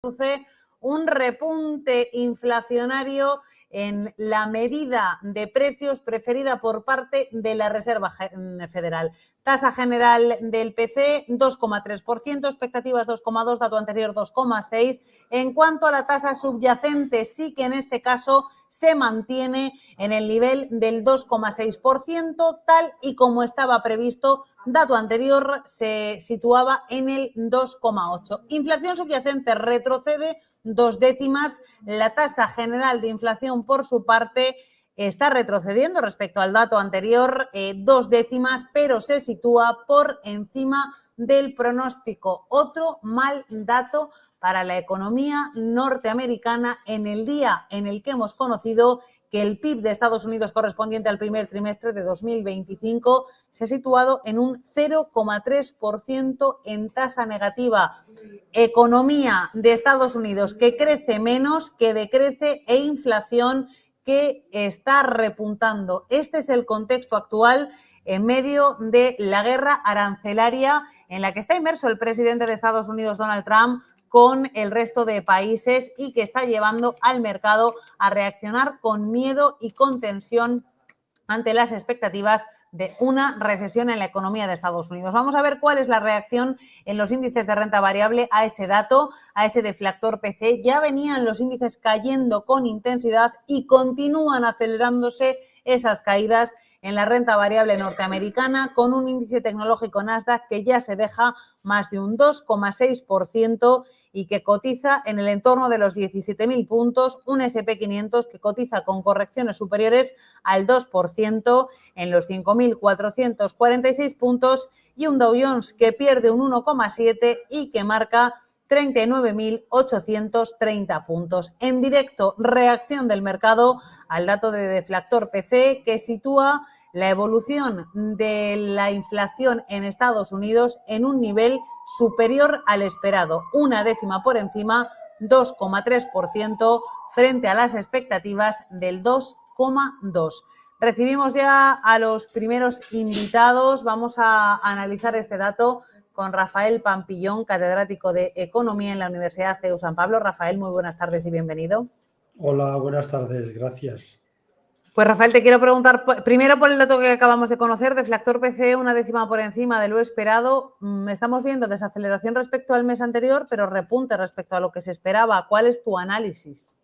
produce un repunte inflacionario en la medida de precios preferida por parte de la Reserva Federal. Tasa general del PC 2,3%, expectativas 2,2%, dato anterior 2,6%. En cuanto a la tasa subyacente, sí que en este caso se mantiene en el nivel del 2,6%, tal y como estaba previsto. Dato anterior se situaba en el 2,8%. Inflación subyacente retrocede 2 décimas. La tasa general de inflación, por su parte, está retrocediendo respecto al dato anterior 2 décimas, pero se sitúa por encima del pronóstico. Otro mal dato para la economía norteamericana en el día en el que hemos conocido que el PIB de Estados Unidos correspondiente al primer trimestre de 2025 se ha situado en un 0,3% en tasa negativa. Economía de Estados Unidos que crece menos, que decrece, e inflación que está repuntando. Este es el contexto actual en medio de la guerra arancelaria en la que está inmerso el presidente de Estados Unidos, Donald Trump, con el resto de países y que está llevando al mercado a reaccionar con miedo y con tensión ante las expectativas de una recesión en la economía de Estados Unidos. Vamos a ver cuál es la reacción en los índices de renta variable a ese dato, a ese deflactor PC. Ya venían los índices cayendo con intensidad y continúan acelerándose esas caídas en la renta variable norteamericana, con un índice tecnológico Nasdaq que ya se deja más de un 2,6% y que cotiza en el entorno de los 17.000 puntos, un S&P 500 que cotiza con correcciones superiores al 2% en los 5.446 puntos y un Dow Jones que pierde un 1,7% y que marca 39.830 puntos. En directo, reacción del mercado al dato de deflactor PC que sitúa la evolución de la inflación en Estados Unidos en un nivel superior al esperado, una décima por encima, 2,3% frente a las expectativas del 2,2%. Recibimos ya a los primeros invitados. Vamos a analizar este dato con Rafael Pampillón, catedrático de Economía en la Universidad CEU San Pablo. Rafael, muy buenas tardes y bienvenido. Hola, buenas tardes, gracias. Pues Rafael, te quiero preguntar primero por el dato que acabamos de conocer, deflactor PC, una décima por encima de lo esperado. Estamos viendo desaceleración respecto al mes anterior, pero repunte respecto a lo que se esperaba. ¿Cuál es tu análisis?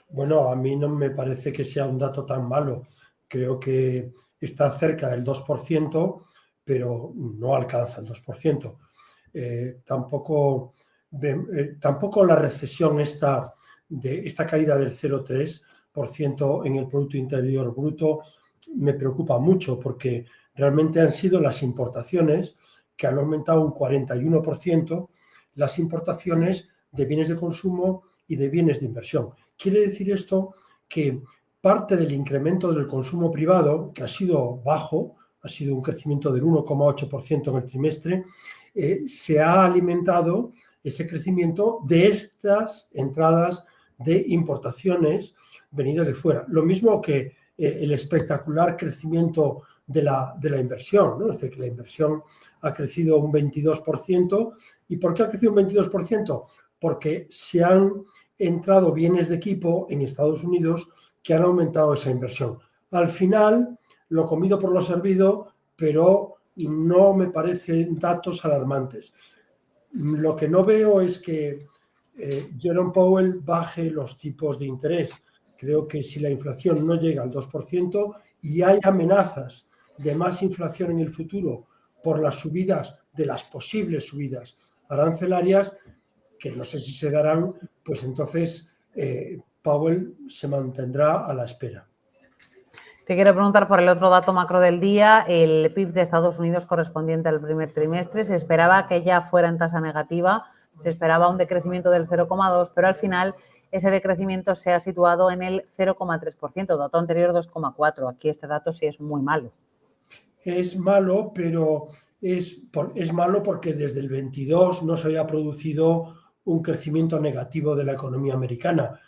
Bueno, a mí no me parece que sea un dato tan malo. Creo que está cerca del 2%, pero no alcanza el 2%. Tampoco la recesión esta caída del 0,3% en el Producto Interior Bruto me preocupa mucho, porque realmente han sido las importaciones que han aumentado un 41%, las importaciones de bienes de consumo y de bienes de inversión. Quiere decir esto que parte del incremento del consumo privado, que ha sido bajo, ha sido un crecimiento del 1,8% en el trimestre, se ha alimentado ese crecimiento de estas entradas de importaciones venidas de fuera. Lo mismo que el espectacular crecimiento de la inversión, ¿no? Es decir, que la inversión ha crecido un 22%. ¿Y por qué ha crecido un 22%? Porque se han entrado bienes de equipo en Estados Unidos que han aumentado esa inversión. Al final, lo comido por lo servido, pero no me parecen datos alarmantes. Lo que no veo es que Jerome Powell baje los tipos de interés. Creo que si la inflación no llega al 2% y hay amenazas de más inflación en el futuro por las posibles subidas arancelarias, que no sé si se darán, pues entonces Powell se mantendrá a la espera. Te quiero preguntar por el otro dato macro del día, el PIB de Estados Unidos correspondiente al primer trimestre. Se esperaba que ya fuera en tasa negativa, se esperaba un decrecimiento del 0,2%, pero al final ese decrecimiento se ha situado en el 0,3%, dato anterior 2,4%. Aquí este dato sí es muy malo. Es malo, pero es malo porque desde el 22 no se había producido un crecimiento negativo de la economía americana,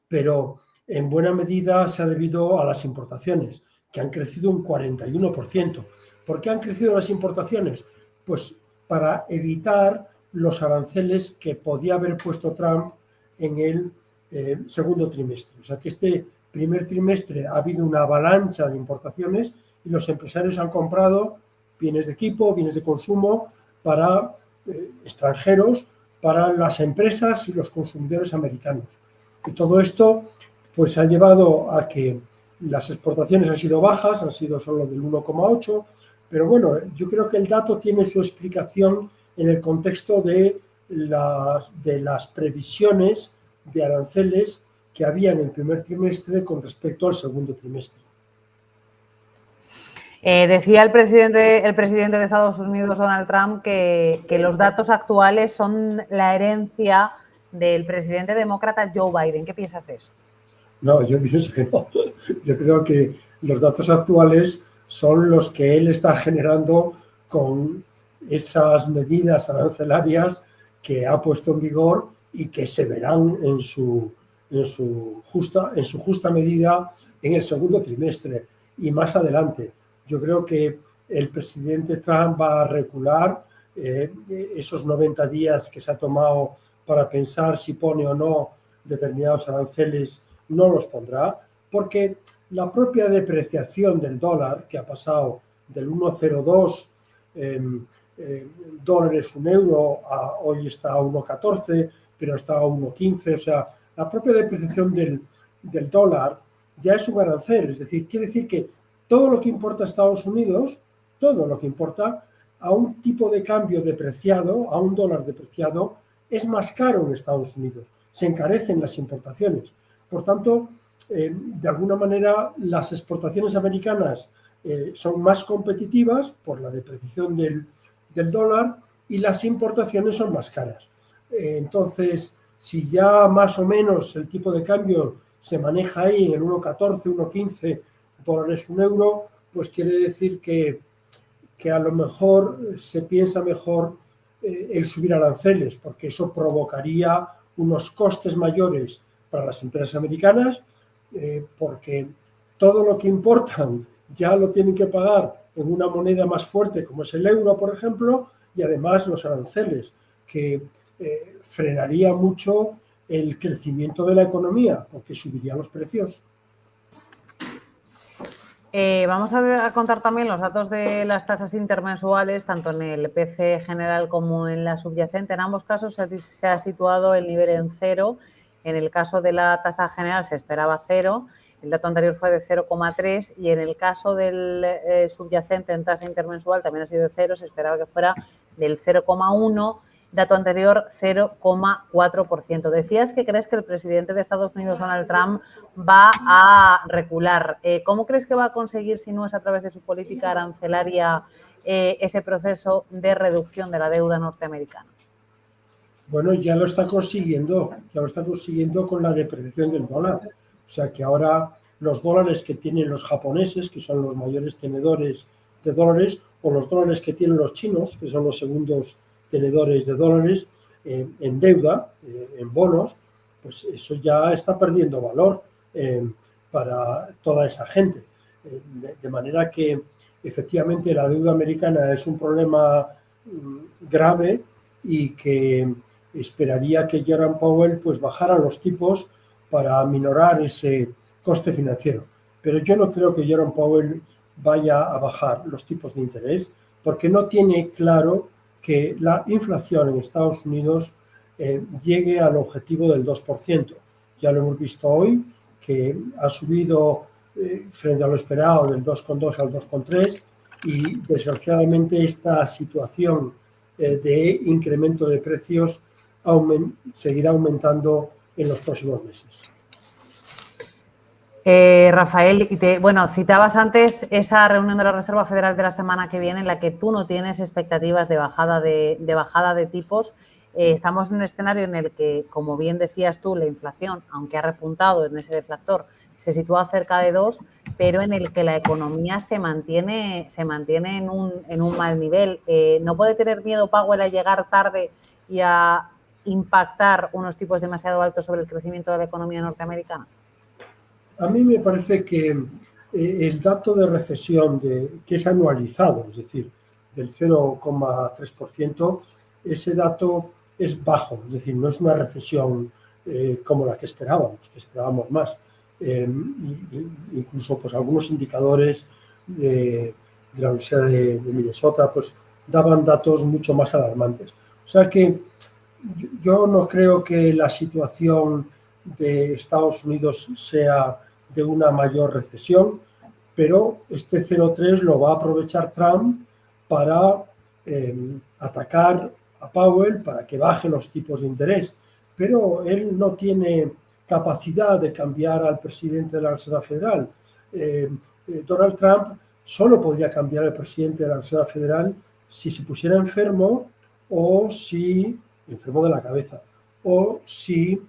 pero en buena medida se ha debido a las importaciones, que han crecido un 41%. ¿Por qué han crecido las importaciones? Pues para evitar los aranceles que podía haber puesto Trump en el segundo trimestre. O sea que este primer trimestre ha habido una avalancha de importaciones y los empresarios han comprado bienes de equipo, bienes de consumo para extranjeros, para las empresas y los consumidores americanos. Y todo esto pues ha llevado a que las exportaciones han sido bajas, han sido solo del 1,8%, pero bueno, yo creo que el dato tiene su explicación en el contexto de las previsiones de aranceles que había en el primer trimestre con respecto al segundo trimestre. Decía el presidente de Estados Unidos, Donald Trump, que los datos actuales son la herencia del presidente demócrata Joe Biden. ¿Qué piensas de eso? No, yo pienso que no. Yo creo que los datos actuales son los que él está generando con esas medidas arancelarias que ha puesto en vigor y que se verán en su justa medida en el segundo trimestre y más adelante. Yo creo que el presidente Trump va a recular esos 90 días que se ha tomado para pensar si pone o no determinados aranceles, no los pondrá, porque la propia depreciación del dólar, que ha pasado del 1,02 dólares un euro, hoy está a 1,14, pero está a 1,15, o sea, la propia depreciación del dólar ya es un arancel, es decir, quiere decir que todo lo que importa a Estados Unidos, todo lo que importa a un tipo de cambio depreciado, a un dólar depreciado, es más caro en Estados Unidos, se encarecen las importaciones. Por tanto, de alguna manera, las exportaciones americanas son más competitivas por la depreciación del dólar y las importaciones son más caras. Entonces, si ya más o menos el tipo de cambio se maneja ahí en el 1,14, 1,15 dólares un euro, pues quiere decir que a lo mejor se piensa mejor el subir aranceles, porque eso provocaría unos costes mayores para las empresas americanas, porque todo lo que importan ya lo tienen que pagar en una moneda más fuerte como es el euro, por ejemplo, y además los aranceles, que frenaría mucho el crecimiento de la economía, porque subiría los precios. Vamos a contar también los datos de las tasas intermensuales, tanto en el PCE general como en la subyacente. En ambos casos se ha situado el nivel en cero. En el caso de la tasa general se esperaba cero, el dato anterior fue de 0,3 y en el caso del subyacente en tasa intermensual también ha sido de cero, se esperaba que fuera del 0,1. Dato anterior, 0,4%. Decías que crees que el presidente de Estados Unidos, Donald Trump, va a recular. ¿Cómo crees que va a conseguir, si no es a través de su política arancelaria, ese proceso de reducción de la deuda norteamericana? Bueno, ya lo está consiguiendo con la depreciación del dólar. O sea que ahora los dólares que tienen los japoneses, que son los mayores tenedores de dólares, o los dólares que tienen los chinos, que son los segundos tenedores de dólares en deuda, en bonos, pues eso ya está perdiendo valor para toda esa gente. De manera que efectivamente la deuda americana es un problema grave y que esperaría que Jerome Powell pues bajara los tipos para aminorar ese coste financiero. Pero yo no creo que Jerome Powell vaya a bajar los tipos de interés porque no tiene claro que la inflación en Estados Unidos llegue al objetivo del 2%. Ya lo hemos visto hoy, que ha subido frente a lo esperado del 2,2 al 2,3 y desgraciadamente esta situación de incremento de precios seguirá aumentando en los próximos meses. Rafael, citabas antes esa reunión de la Reserva Federal de la semana que viene en la que tú no tienes expectativas de bajada de tipos. Estamos en un escenario en el que, como bien decías tú, la inflación, aunque ha repuntado en ese deflactor, se sitúa cerca de 2, pero en el que la economía se mantiene en un mal nivel. ¿No puede tener miedo Powell a llegar tarde y a impactar unos tipos demasiado altos sobre el crecimiento de la economía norteamericana? A mí me parece que el dato de recesión que es anualizado, es decir, del 0,3%, ese dato es bajo, es decir, no es una recesión como la que esperábamos más. Incluso pues, algunos indicadores de la Universidad de Minnesota pues, daban datos mucho más alarmantes. O sea que yo no creo que la situación de Estados Unidos sea de una mayor recesión, pero este 0,3 lo va a aprovechar Trump para atacar a Powell, para que baje los tipos de interés. Pero él no tiene capacidad de cambiar al presidente de la Reserva Federal. Donald Trump solo podría cambiar al presidente de la Reserva Federal si se pusiera enfermo o si enfermo de la cabeza, o si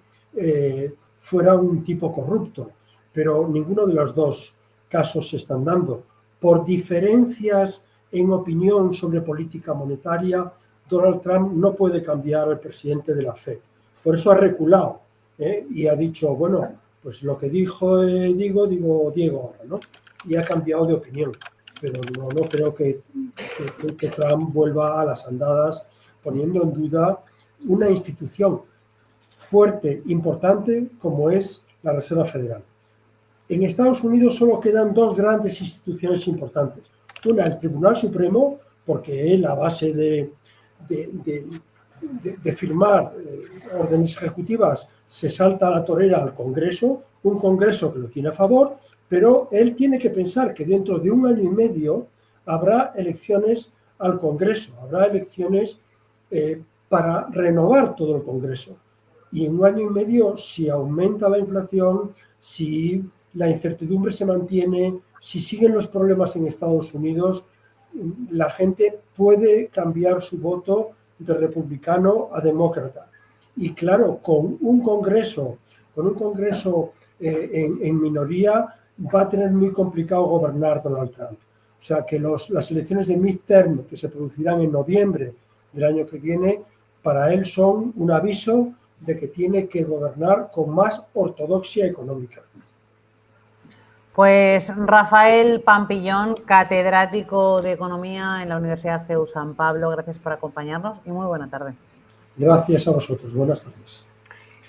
fuera un tipo corrupto. Pero ninguno de los dos casos se están dando. Por diferencias en opinión sobre política monetaria, Donald Trump no puede cambiar al presidente de la Fed. Por eso ha reculado y ha dicho, bueno, pues lo que dijo digo Diego ahora, ¿no? Y ha cambiado de opinión. Pero no creo que Trump vuelva a las andadas poniendo en duda una institución fuerte, importante, como es la Reserva Federal. En Estados Unidos solo quedan dos grandes instituciones importantes. Una, el Tribunal Supremo, porque es la base de firmar órdenes ejecutivas se salta a la torera al Congreso, un Congreso que lo tiene a favor, pero él tiene que pensar que dentro de 1 año y medio habrá elecciones al Congreso, habrá elecciones para renovar todo el Congreso. Y en 1 año y medio, si aumenta la inflación, si la incertidumbre se mantiene, si siguen los problemas en Estados Unidos, la gente puede cambiar su voto de republicano a demócrata. Y claro, con un Congreso en minoría, va a tener muy complicado gobernar Donald Trump. O sea que las elecciones de midterm que se producirán en noviembre del año que viene, para él son un aviso de que tiene que gobernar con más ortodoxia económica. Pues Rafael Pampillón, catedrático de Economía en la Universidad CEU San Pablo, gracias por acompañarnos y muy buena tarde. Gracias a vosotros, buenas tardes.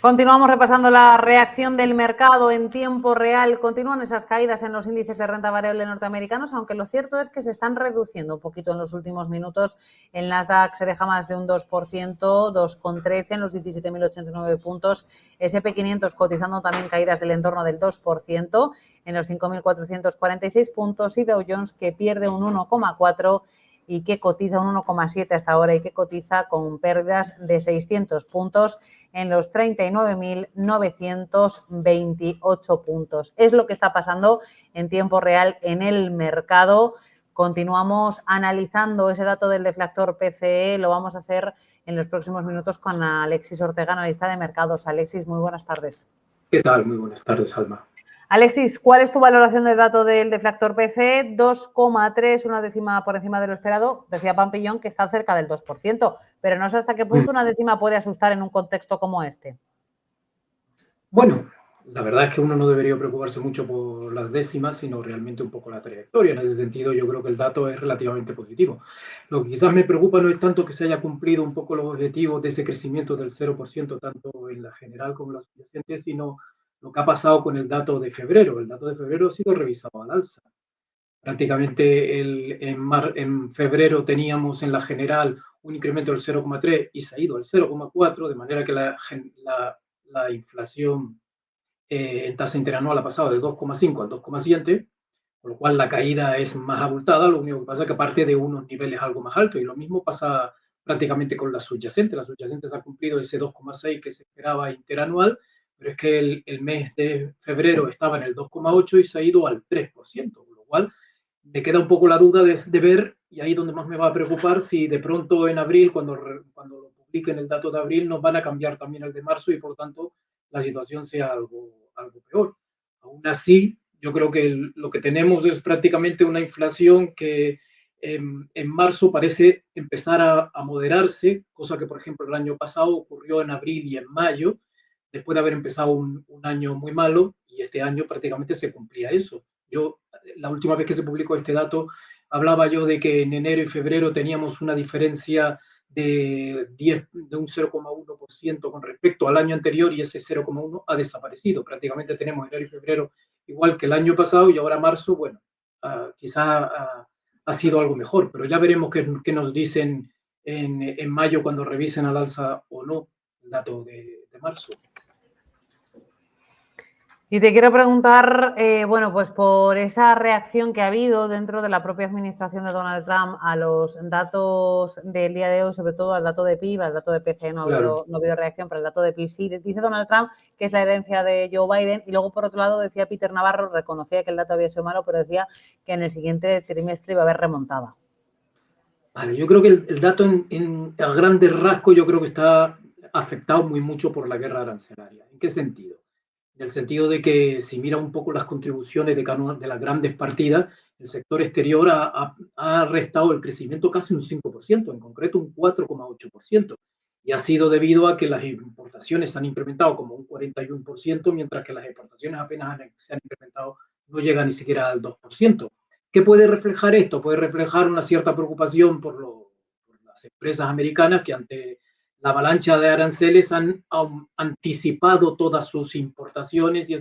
Continuamos repasando la reacción del mercado en tiempo real. Continúan esas caídas en los índices de renta variable norteamericanos, aunque lo cierto es que se están reduciendo un poquito en los últimos minutos. El Nasdaq se deja más de un 2%, 2,13 en los 17.089 puntos. S&P 500 cotizando también caídas del entorno del 2% en los 5.446 puntos y Dow Jones que pierde un 1,4% y que cotiza un 1,7 hasta ahora y que cotiza con pérdidas de 600 puntos en los 39.928 puntos. Es lo que está pasando en tiempo real en el mercado. Continuamos analizando ese dato del deflactor PCE. Lo vamos a hacer en los próximos minutos con Alexis Ortega, analista de mercados. Alexis, muy buenas tardes. ¿Qué tal? Muy buenas tardes, Alma. Alexis, ¿cuál es tu valoración del dato del deflactor PCE? 2,3, una décima por encima de lo esperado. Decía Pampillón que está cerca del 2%, pero no sé hasta qué punto una décima puede asustar en un contexto como este. Bueno, la verdad es que uno no debería preocuparse mucho por las décimas, sino realmente un poco la trayectoria. En ese sentido, yo creo que el dato es relativamente positivo. Lo que quizás me preocupa no es tanto que se haya cumplido un poco los objetivos de ese crecimiento del 0%, tanto en la general como en la subyacente, sino lo que ha pasado con el dato de febrero. El dato de febrero ha sido revisado al alza. Prácticamente en febrero teníamos en la general un incremento del 0,3 y se ha ido al 0,4, de manera que la inflación en tasa interanual ha pasado de 2,5 al 2,7, con lo cual la caída es más abultada. Lo único que pasa es que parte de unos niveles algo más altos, y lo mismo pasa prácticamente con la subyacente. La subyacente se ha cumplido ese 2,6 que se esperaba interanual, pero es que el mes de febrero estaba en el 2,8 y se ha ido al 3%, con lo cual me queda un poco la duda de ver, y ahí donde más me va a preocupar, si de pronto en abril, cuando lo publiquen el dato de abril, nos van a cambiar también el de marzo y por tanto la situación sea algo peor. Aún así, yo creo que lo que tenemos es prácticamente una inflación que en marzo parece empezar a moderarse, cosa que, por ejemplo, el año pasado ocurrió en abril y en mayo, después de haber empezado un año muy malo, y este año prácticamente se cumplía eso. La última vez que se publicó este dato, hablaba yo de que en enero y febrero teníamos una diferencia de un 0,1% con respecto al año anterior, y ese 0,1 ha desaparecido. Prácticamente tenemos enero y febrero igual que el año pasado, y ahora marzo, bueno, quizá ha sido algo mejor, pero ya veremos qué nos dicen en mayo cuando revisen al alza o no el dato de marzo. Y te quiero preguntar, bueno, pues por esa reacción que ha habido dentro de la propia administración de Donald Trump a los datos del día de hoy, sobre todo al dato de PIB, al dato de PCE no ha habido reacción, pero el dato de PIB sí. Dice Donald Trump que es la herencia de Joe Biden, y luego por otro lado decía Peter Navarro, reconocía que el dato había sido malo, pero decía que en el siguiente trimestre iba a haber remontada. Vale, yo creo que el dato a grandes rasgos yo creo que está afectado muy mucho por la guerra arancelaria. ¿En qué sentido? En el sentido de que si mira un poco las contribuciones de las grandes partidas, el sector exterior ha restado el crecimiento casi un 5%, en concreto un 4,8%, y ha sido debido a que las importaciones se han incrementado como un 41%, mientras que las exportaciones apenas se han incrementado, no llega ni siquiera al 2%. ¿Qué puede reflejar esto? Puede reflejar una cierta preocupación por las empresas americanas que ante la avalancha de aranceles han anticipado todas sus importaciones, y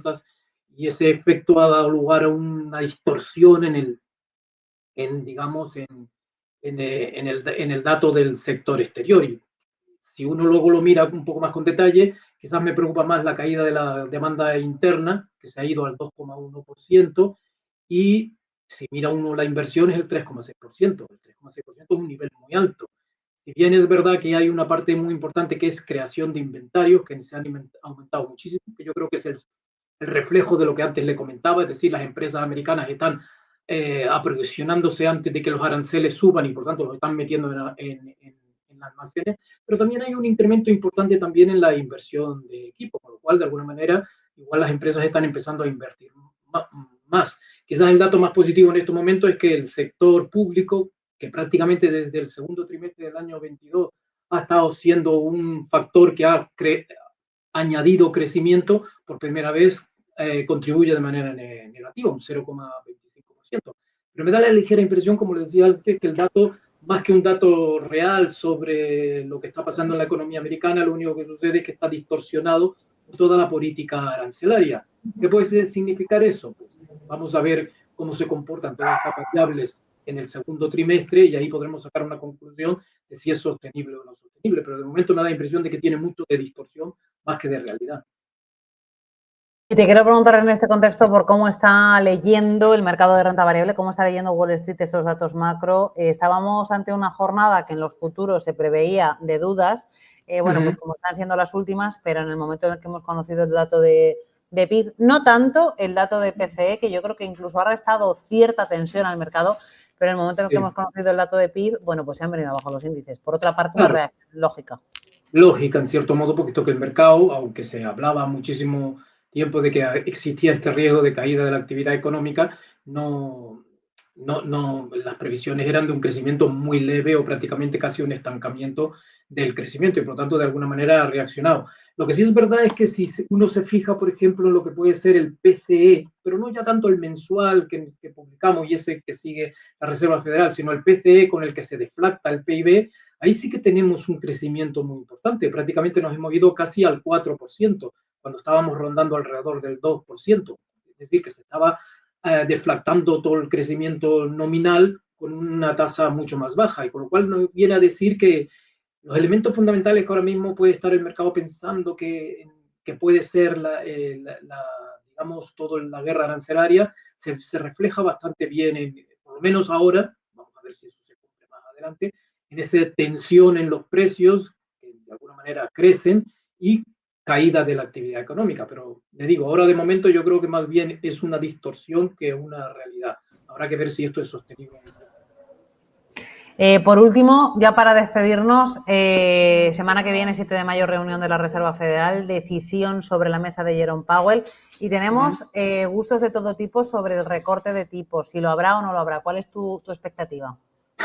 ese efecto ha dado lugar a una distorsión en el dato del sector exterior. Y si uno luego lo mira un poco más con detalle, quizás me preocupa más la caída de la demanda interna, que se ha ido al 2,1%, y si mira uno la inversión es el 3,6%. El 3,6% es un nivel muy alto. Si bien es verdad que hay una parte muy importante que es creación de inventarios, que se han aumentado muchísimo, que yo creo que es el reflejo de lo que antes le comentaba, es decir, las empresas americanas están aprovisionándose antes de que los aranceles suban, y por tanto los están metiendo en almacenes, pero también hay un incremento importante también en la inversión de equipo, con lo cual de alguna manera igual las empresas están empezando a invertir más. Quizás el dato más positivo en este momento es que el sector público, que prácticamente desde el segundo trimestre del año 22 ha estado siendo un factor que ha añadido crecimiento, por primera vez contribuye de manera negativa, un 0,25%. Pero me da la ligera impresión, como les decía antes, que el dato, más que un dato real sobre lo que está pasando en la economía americana, lo único que sucede es que está distorsionado por toda la política arancelaria. ¿Qué puede significar eso? Pues vamos a ver cómo se comportan todas estas variables en el segundo trimestre, y ahí podremos sacar una conclusión de si es sostenible o no sostenible, pero de momento me da la impresión de que tiene mucho de distorsión más que de realidad. Y te quiero preguntar en este contexto por cómo está leyendo el mercado de renta variable, cómo está leyendo Wall Street estos datos macro. Estábamos ante una jornada que en los futuros se preveía de dudas, bueno, pues como están siendo las últimas, pero en el momento en el que hemos conocido el dato de PIB, no tanto el dato de PCE, que yo creo que incluso ha restado cierta tensión al mercado, pero en el momento en el que hemos conocido el dato de PIB, bueno, pues se han venido abajo los índices. Por otra parte, una reacción lógica. Lógica, en cierto modo, puesto que el mercado, aunque se hablaba muchísimo tiempo de que existía este riesgo de caída de la actividad económica, las previsiones eran de un crecimiento muy leve o prácticamente casi un estancamiento del crecimiento, y por lo tanto de alguna manera ha reaccionado. Lo que sí es verdad es que si uno se fija, por ejemplo, en lo que puede ser el PCE, pero no ya tanto el mensual que publicamos y ese que sigue la Reserva Federal, sino el PCE con el que se deflacta el PIB, ahí sí que tenemos un crecimiento muy importante. Prácticamente nos hemos ido casi al 4%, cuando estábamos rondando alrededor del 2%. Es decir, que se estaba deflactando todo el crecimiento nominal con una tasa mucho más baja, y con lo cual nos viene a decir que los elementos fundamentales que ahora mismo puede estar el mercado pensando que puede ser digamos, toda la guerra arancelaria, se refleja bastante bien, por lo menos ahora, vamos a ver si eso se cumple más adelante, en esa tensión en los precios, que de alguna manera crecen, y caída de la actividad económica. Pero le digo, ahora de momento yo creo que más bien es una distorsión que una realidad. Habrá que ver si esto es sostenible. Por último, ya para despedirnos, semana que viene, 7 de mayo, reunión de la Reserva Federal, decisión sobre la mesa de Jerome Powell, y tenemos gustos de todo tipo sobre el recorte de tipos, si lo habrá o no lo habrá. ¿Cuál es tu expectativa?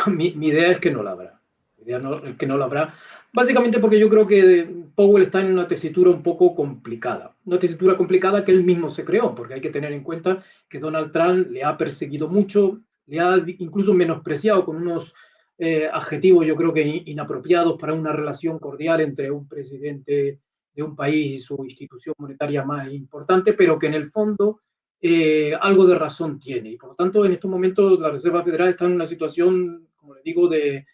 Mi idea es que no la habrá. Que no la habrá. Básicamente porque yo creo que Powell está en una tesitura un poco complicada. Una tesitura complicada que él mismo se creó, porque hay que tener en cuenta que Donald Trump le ha perseguido mucho, le ha incluso menospreciado con unos adjetivos yo creo que inapropiados para una relación cordial entre un presidente de un país y su institución monetaria más importante, pero que en el fondo algo de razón tiene. Y por lo tanto, en estos momentos la Reserva Federal está en una situación, como le digo, de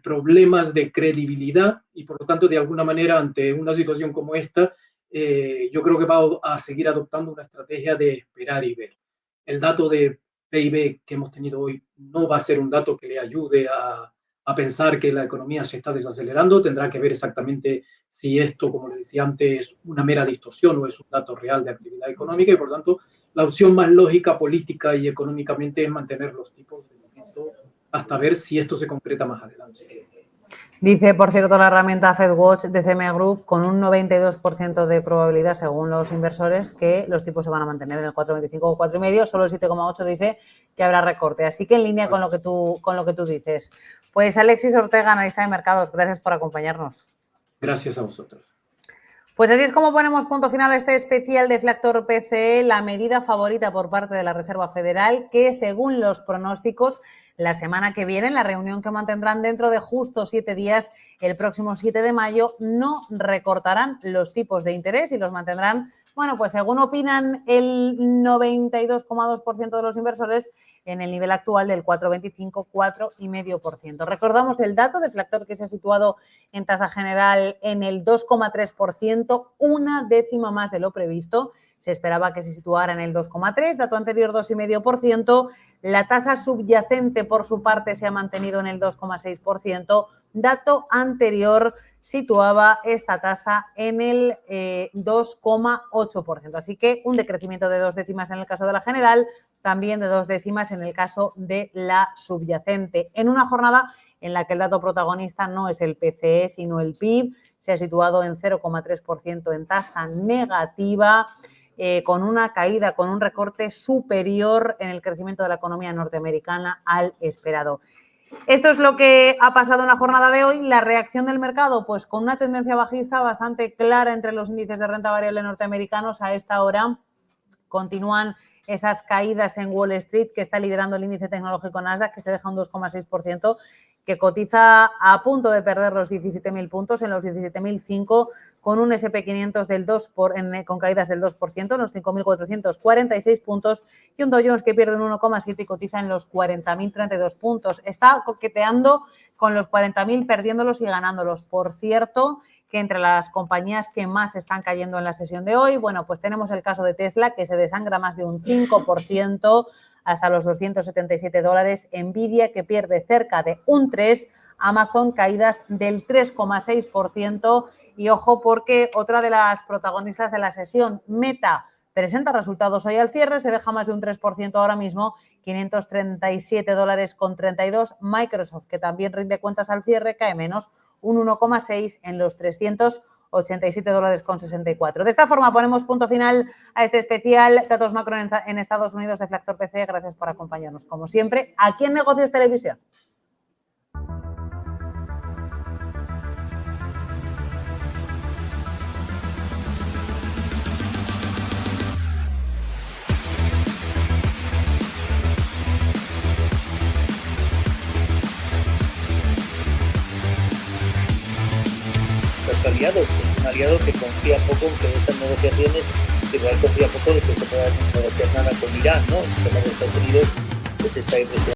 problemas de credibilidad y por lo tanto, de alguna manera, ante una situación como esta, yo creo que va a seguir adoptando una estrategia de esperar y ver. El dato de PIB que hemos tenido hoy no va a ser un dato que le ayude a pensar que la economía se está desacelerando. Tendrá que ver exactamente si esto, como le decía antes, es una mera distorsión o es un dato real de actividad económica y, por tanto, la opción más lógica, política y económicamente es mantener los tipos de momento hasta ver si esto se concreta más adelante. Dice, por cierto, la herramienta FedWatch de CME Group con un 92% de probabilidad, según los inversores, que los tipos se van a mantener en el 4,25 o 4,5. Solo el 7,8 dice que habrá recorte. Así que en línea con lo que tú dices. Pues Alexis Ortega, analista de mercados, gracias por acompañarnos. Gracias a vosotros. Pues así es como ponemos punto final a este especial de Flactor PCE, la medida favorita por parte de la Reserva Federal, que según los pronósticos, la semana que viene, en la reunión que mantendrán dentro de justo 7 días, el próximo 7 de mayo, no recortarán los tipos de interés y los mantendrán, bueno, pues según opinan el 92,2% de los inversores, en el nivel actual del 4,25, 4,5%. Recordamos el dato de Flactor que se ha situado en tasa general en el 2,3%, una décima más de lo previsto. Se esperaba que se situara en el 2,3%, dato anterior 2,5%. La tasa subyacente, por su parte, se ha mantenido en el 2,6%. Dato anterior situaba esta tasa en el 2,8%. Así que un decrecimiento de 2 décimas en el caso de la general, también de 2 décimas en el caso de la subyacente. En una jornada en la que el dato protagonista no es el PCE, sino el PIB, se ha situado en 0,3% en tasa negativa, con una caída, con un recorte superior en el crecimiento de la economía norteamericana al esperado. Esto es lo que ha pasado en la jornada de hoy. La reacción del mercado, pues con una tendencia bajista bastante clara entre los índices de renta variable norteamericanos. A esta hora continúan esas caídas en Wall Street, que está liderando el índice tecnológico Nasdaq, que se deja un 2,6%, que cotiza a punto de perder los 17.000 puntos, en los 17.005, con un S&P 500 con caídas del 2%, en los 5.446 puntos, y un Dow Jones que pierde un 1,7 y cotiza en los 40.032 puntos. Está coqueteando con los 40.000, perdiéndolos y ganándolos. Por cierto, que entre las compañías que más están cayendo en la sesión de hoy, bueno, pues tenemos el caso de Tesla, que se desangra más de un 5%, hasta los $277, Nvidia, que pierde cerca de un 3%, Amazon, caídas del 3,6%, y ojo porque otra de las protagonistas de la sesión, Meta, presenta resultados hoy al cierre, se deja más de un 3% ahora mismo, $537,32. Microsoft, que también rinde cuentas al cierre, cae menos, un 1,6 en los $387,64. De esta forma ponemos punto final a este especial Datos Macro en Estados Unidos de Flactor PCE. Gracias por acompañarnos, como siempre, aquí en Negocios Televisión. Aliados, un aliado que confía poco en que esas negociaciones, que igual confía poco de que se pueda negociar nada con Irán, ¿no? Se habla de Estados Unidos, pues está ahí